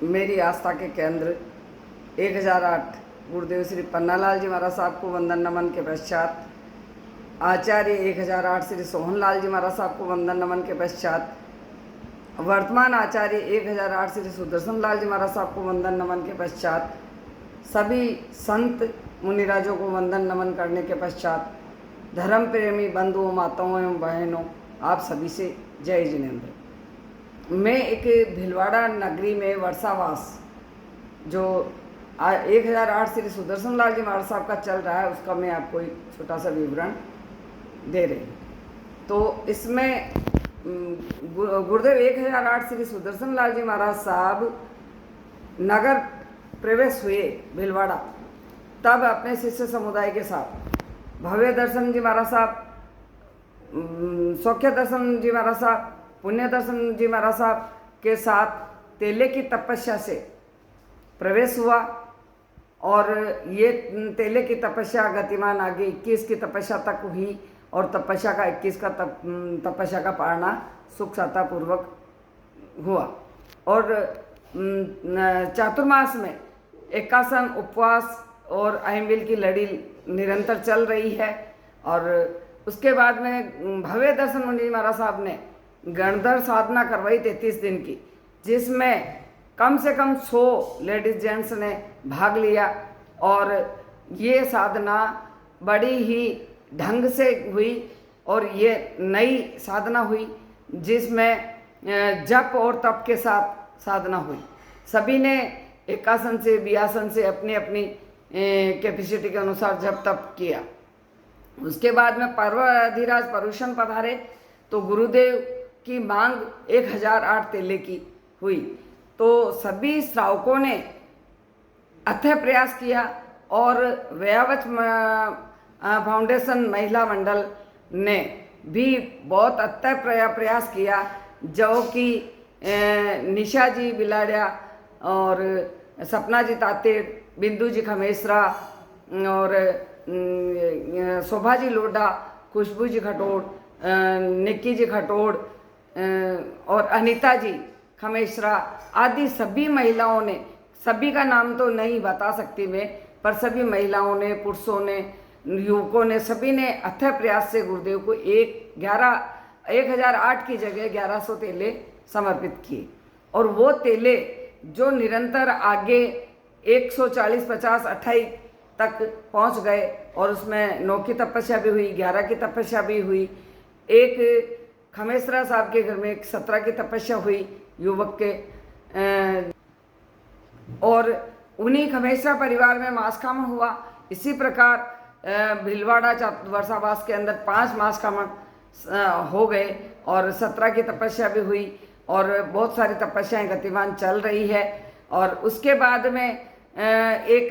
मेरी आस्था के केंद्र 1008 गुरुदेव श्री पन्नालाल जी महाराज साहब को वंदन नमन के पश्चात, आचार्य 1008 श्री सोहन लाल जी महाराज साहब को वंदन नमन के पश्चात, वर्तमान आचार्य 1008 श्री सुदर्शन लाल जी महाराज साहब को वंदन नमन के पश्चात, सभी संत मुनिराजों को वंदन नमन करने के पश्चात, धर्म प्रेमी बंधुओं, माताओं एवं बहनों, आप सभी से जय जिनेन्द्र। मैं एक भीलवाड़ा नगरी में वर्षावास जो 1008 श्री सुदर्शन लाल जी महाराज साहब का चल रहा है, उसका मैं आपको एक छोटा सा विवरण दे रही हूँ। तो इसमें गुरुदेव 1008 श्री सुदर्शन लाल जी महाराज साहब नगर प्रवेश हुए भीलवाड़ा, तब अपने शिष्य समुदाय के साथ भव्य दर्शन जी महाराज साहब, सौख्य दर्शन जी महाराज साहब, पुण्य दर्शन जी महाराज साहब के साथ तेले की तपस्या से प्रवेश हुआ। और ये तेले की तपस्या गतिमान आगे 21 की तपस्या तक हुई और तपस्या का 21 का तपस्या का पारना सुख सत्तापूर्वक हुआ। और चातुर्मास में एकासन, उपवास और अहिमविल की लड़ी निरंतर चल रही है। और उसके बाद में भव्य दर्शन मुनि महाराज साहब ने गणधर साधना करवाई 33 दिन की, जिसमें कम से कम 100 लेडीज जेंट्स ने भाग लिया। और ये साधना बड़ी ही ढंग से हुई और ये नई साधना हुई, जिसमें जप और तप के साथ साधना हुई। सभी ने एकासन से, बियासन से अपनी अपनी कैपेसिटी के अनुसार जप तप किया। उसके बाद में पर्वधिराज पर्युषण पधारे तो गुरुदेव की मांग 1008 तेले की हुई। तो सभी श्रावकों ने अथक प्रयास किया और व्यावच फाउंडेशन महिला मंडल ने भी बहुत अथक प्रयास किया, जो कि निशा जी बिलाड़िया और सपना जी तातेड़, बिंदु जी खमेसरा और शोभा जी लोडा, खुशबू जी खटोड़, निक्की जी खटोड़ और अनीता जी खमेसरा आदि सभी महिलाओं ने, सभी का नाम तो नहीं बता सकती मैं, पर सभी महिलाओं ने, पुरुषों ने, युवकों ने, सभी ने अथक प्रयास से गुरुदेव को 1008 की जगह 1100 तेले समर्पित किए। और वो तेले जो निरंतर आगे 140, 50, 28 तक पहुंच गए। और उसमें 9 की तपस्या भी हुई, 11 की तपस्या भी हुई, एक खमेसरा साहब के घर में 17 की तपस्या हुई युवक के। और उन्हीं खमेसरा परिवार में मासकामन हुआ। इसी प्रकार भीलवाड़ा वर्षावास के अंदर 5 मासकामन हो गए और 17 की तपस्या भी हुई और बहुत सारी तपस्याएं गतिमान चल रही है। और उसके बाद में एक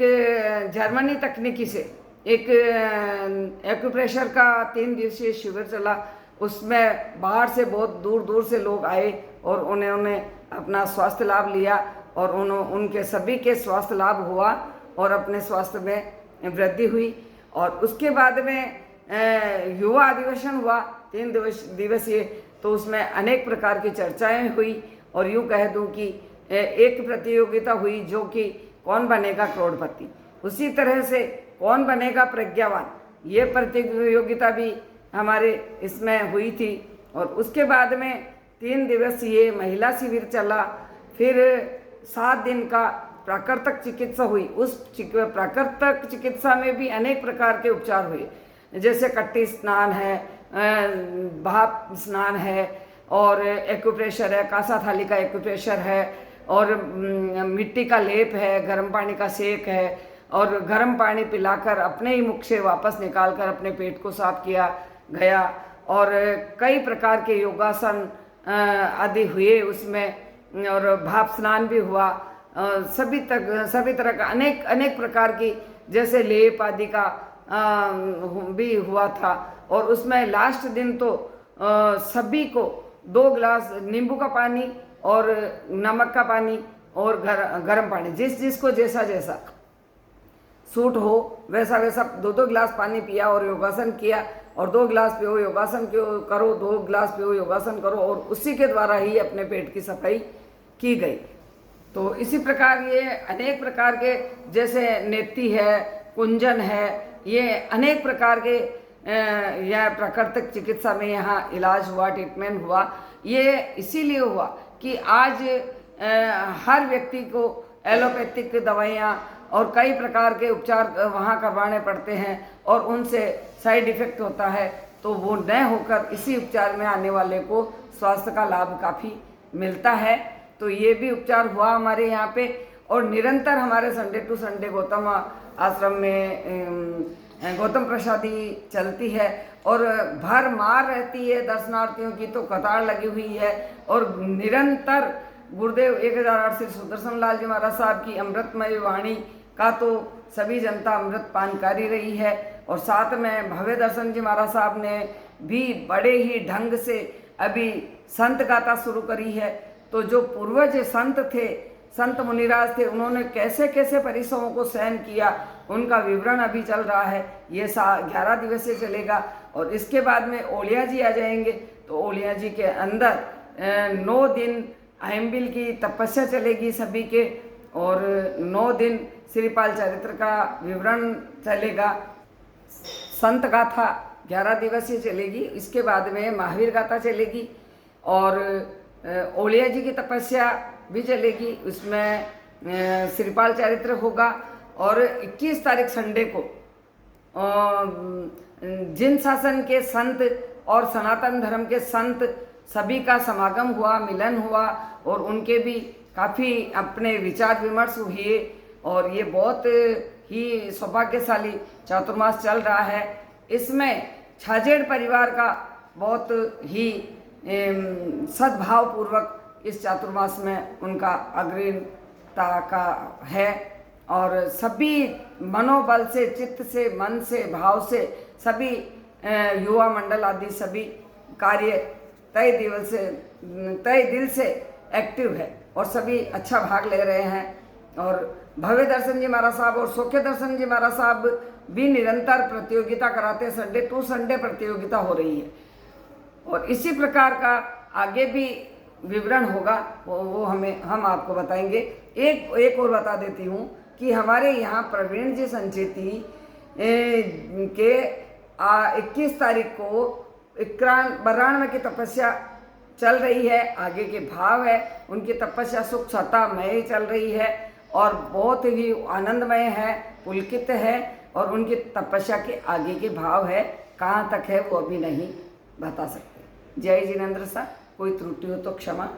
जर्मनी तकनीकी से एक एक्यूप्रेशर का 3 दिवसीय शिविर चला। उसमें बाहर से बहुत दूर दूर से लोग आए और उन्होंने अपना स्वास्थ्य लाभ लिया और उनके सभी के स्वास्थ्य लाभ हुआ और अपने स्वास्थ्य में वृद्धि हुई। और उसके बाद में युवा अधिवेशन हुआ 3 दिवसीय, तो उसमें अनेक प्रकार की चर्चाएं हुई। और यूँ कह दूं कि एक प्रतियोगिता हुई जो कि कौन बनेगा करोड़पति, उसी तरह से कौन बनेगा प्रज्ञावान, ये प्रतियोगिता भी हमारे इसमें हुई थी। और उसके बाद में 3 दिवसीय महिला शिविर चला। फिर 7 दिन का प्राकृतिक चिकित्सा हुई। उस प्राकृतिक चिकित्सा में भी अनेक प्रकार के उपचार हुए, जैसे कट्टी स्नान है, भाप स्नान है और एक्यूप्रेशर है, कासा थाली का एक्यूप्रेशर है और मिट्टी का लेप है, गर्म पानी का सेक है और गर्म पानी पिलाकर अपने ही मुख से वापस निकालकर अपने पेट को साफ किया गया। और कई प्रकार के योगासन आदि हुए उसमें और भाप स्नान भी हुआ। सभी तरह का अनेक प्रकार की जैसे लेप आदि का भी हुआ था। और उसमें लास्ट दिन तो सभी को 2 गिलास नींबू का पानी और नमक का पानी और गर्म पानी, जिसको जैसा जैसा सूट हो वैसा वैसा 2-2 गिलास पानी पिया और योगासन किया। और 2 गिलास पियो योगासन करो, 2 गिलास पियो योगासन करो और उसी के द्वारा ही अपने पेट की सफाई की गई। तो इसी प्रकार ये अनेक प्रकार के, जैसे नेति है, कुंजन है, ये अनेक प्रकार के यह प्राकृतिक चिकित्सा में यहाँ इलाज हुआ, ट्रीटमेंट हुआ। ये इसीलिए हुआ कि आज हर व्यक्ति को एलोपैथिक दवाइयाँ और कई प्रकार के उपचार वहाँ करवाने पड़ते हैं और उनसे साइड इफ़ेक्ट होता है, तो वो न होकर इसी उपचार में आने वाले को स्वास्थ्य का लाभ काफ़ी मिलता है। तो ये भी उपचार हुआ हमारे यहाँ पे, और निरंतर हमारे संडे टू संडे गौतम आश्रम में गौतम प्रसादी चलती है और भर मार रहती है दर्शनार्थियों की, तो कतार लगी हुई है। और निरंतर गुरुदेव 1008 श्री सुदर्शन लाल जी महाराज साहब की अमृतमय वाणी का तो सभी जनता अमृत पान कर रही है, और साथ में भव्य दर्शन जी महाराज साहब ने भी बड़े ही ढंग से अभी संत गाथा शुरू करी है। तो जो पूर्वज संत थे, संत मुनिराज थे, उन्होंने कैसे कैसे परिश्रमों को सहन किया, उनका विवरण अभी चल रहा है। ये 11 दिवसीय चलेगा, और इसके बाद में ओलिया जी आ जाएंगे। तो ओलिया जी के अंदर 9 दिन अहमबिल की तपस्या चलेगी सभी के, और 9 दिन श्रीपाल चरित्र का विवरण चलेगा। संत गाथा 11 दिवसीय चलेगी, इसके बाद में महावीर गाथा चलेगी, और ओलिया जी की तपस्या भी चलेगी, उसमें श्रीपाल चरित्र होगा। और 21 तारीख संडे को जिन शासन के संत और सनातन धर्म के संत सभी का समागम हुआ, मिलन हुआ, और उनके भी काफ़ी अपने विचार विमर्श हुए, और ये बहुत ही सौभाग्यशाली चातुर्मास चल रहा है। इसमें छाजेड़ परिवार का बहुत ही सद्भाव पूर्वक इस चातुर्मास में उनका अग्रणता का है, और सभी मनोबल से, चित्त से, मन से, भाव से सभी युवा मंडल आदि सभी कार्य तय दिल से एक्टिव है, और सभी अच्छा भाग ले रहे हैं। और भव्य दर्शन जी महाराज साहब और सौख्य दर्शन जी महाराज साहब भी निरंतर प्रतियोगिता कराते हैं, संडे टू संडे प्रतियोगिता हो रही है। और इसी प्रकार का आगे भी विवरण होगा, वो हम आपको बताएंगे। एक और बता देती हूँ कि हमारे यहाँ प्रवीण जी संचेती के 21 तारीख को 92 की तपस्या चल रही है, आगे के भाव है। उनकी तपस्या सुख सत्तामय चल रही है और बहुत ही आनंदमय है, पुलकित है, और उनकी तपस्या के आगे के भाव है, कहाँ तक है वो अभी नहीं बता सकते। जय जिनेंद्र साहब, कोई त्रुटि हो तो क्षमा।